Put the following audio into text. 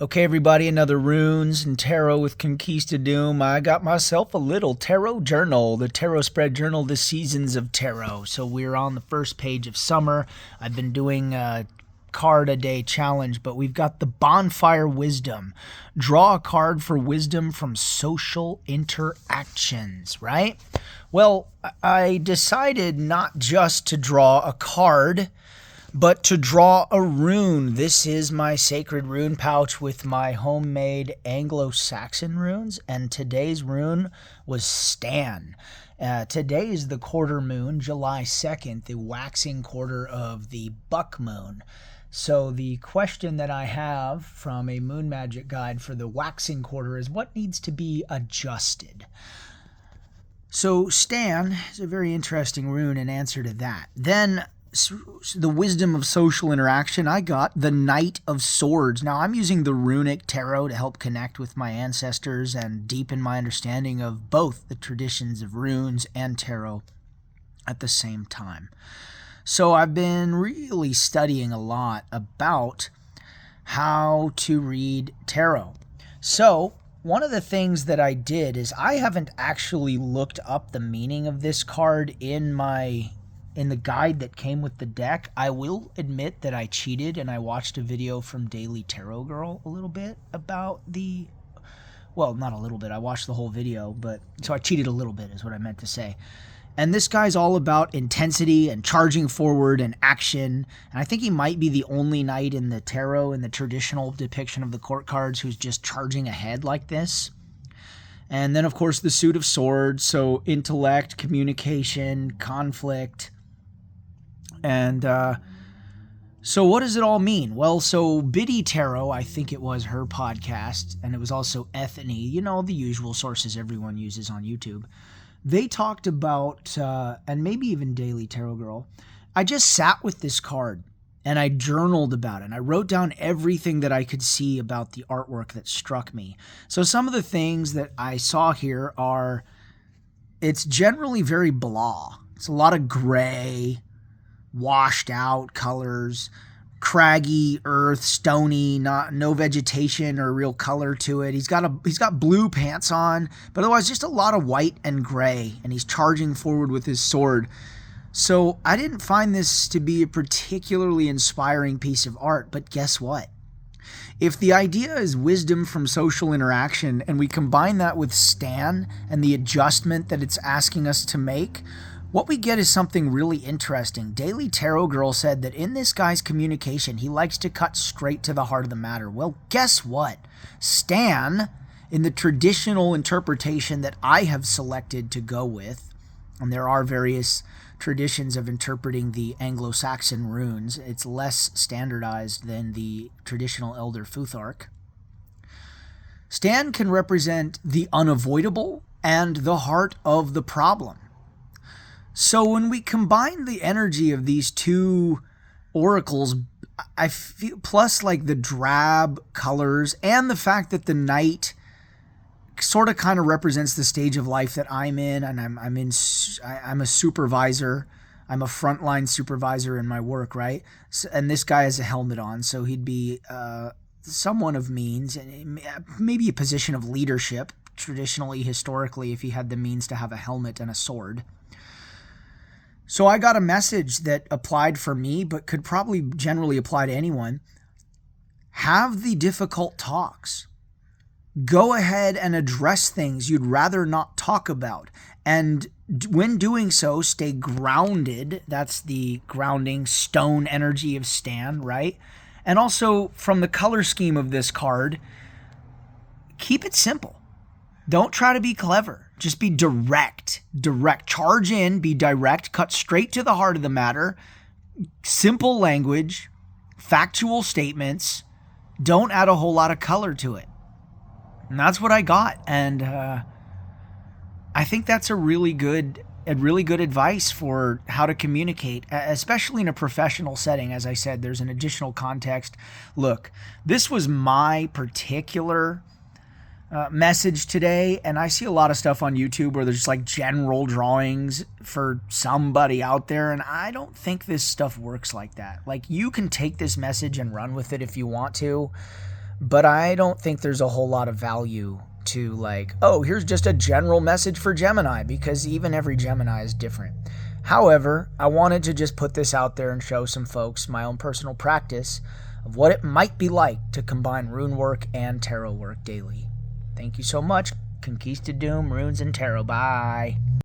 Okay, everybody, another Runes and Tarot with Conquistadum. I got myself a little tarot journal, the Tarot Spread Journal, the Seasons of Tarot. So we're on the first page of summer. I've been doing a card a day challenge, but we've got the Bonfire Wisdom. Draw a card for wisdom from social interactions, right? Well, I decided not just to draw a card, but to draw a rune. This is my sacred rune pouch with my homemade Anglo-Saxon runes, and today's rune was Stan. Today is the quarter moon, July 2nd, the waxing quarter of the buck moon. So the question that I have from a moon magic guide for the waxing quarter is what needs to be adjusted? So Stan is a very interesting rune in answer to that. Then the wisdom of social interaction, I got the Knight of Swords. Now, I'm using the runic tarot to help connect with my ancestors and deepen my understanding of both the traditions of runes and tarot at the same time. So I've been really studying a lot about how to read tarot. So one of the things that I did is I haven't actually looked up the meaning of this card in the guide that came with the deck. I will admit that I cheated and I watched a video from Daily Tarot Girl a little bit about well, not a little bit. I watched the whole video, but so I cheated a little bit is what I meant to say. And this guy's all about intensity and charging forward and action. And I think he might be the only knight in the tarot in the traditional depiction of the court cards who's just charging ahead like this. And then, of course, the suit of swords. So intellect, communication, conflict. And so what does it all mean? Well, so Biddy Tarot, I think it was her podcast, and it was also Ethany, the usual sources everyone uses on YouTube. They talked about, and maybe even Daily Tarot Girl, I just sat with this card and I journaled about it. And I wrote down everything that I could see about the artwork that struck me. So some of the things that I saw here are, it's generally very blah. It's a lot of gray, washed out colors, craggy earth, stony, no vegetation or real color to it. He's got blue pants on, but otherwise just a lot of white and gray, and he's charging forward with his sword. So I didn't find this to be a particularly inspiring piece of art, but guess what? If the idea is wisdom from social interaction and we combine that with Stan and the adjustment that it's asking us to make, what we get is something really interesting. Daily Tarot Girl said that in this guy's communication, he likes to cut straight to the heart of the matter. Well, guess what? Stan, in the traditional interpretation that I have selected to go with, and there are various traditions of interpreting the Anglo-Saxon runes, it's less standardized than the traditional Elder Futhorc. Stan can represent the unavoidable and the heart of the problem. So when we combine the energy of these two oracles, I feel, plus like the drab colors and the fact that the knight sort of kind of represents the stage of life that I'm in, and I'm a supervisor. I'm a frontline supervisor in my work, right? So, and this guy has a helmet on, so he'd be someone of means, and maybe a position of leadership, traditionally, historically, if he had the means to have a helmet and a sword. So I got a message that applied for me, but could probably generally apply to anyone. Have the difficult talks. Go ahead and address things you'd rather not talk about. And when doing so, stay grounded. That's the grounding stone energy of Stan, right? And also, from the color scheme of this card, keep it simple. Don't try to be clever. Just be direct. Charge in, be direct, cut straight to the heart of the matter. Simple language, factual statements. Don't add a whole lot of color to it. And that's what I got. And I think that's a really good advice for how to communicate, especially in a professional setting. As I said, there's an additional context. Look, this was my particular message today, and I see a lot of stuff on YouTube where there's just like general drawings for somebody out there, and I don't think this stuff works like that. Like, you can take this message and run with it if you want to, But I don't think there's a whole lot of value to like, oh, here's just a general message for Gemini, because even every Gemini is different. However, I wanted to just put this out there and show some folks my own personal practice of what it might be like to combine rune work and tarot work daily. Thank you so much. Conquista Doom, Runes, and Tarot. Bye.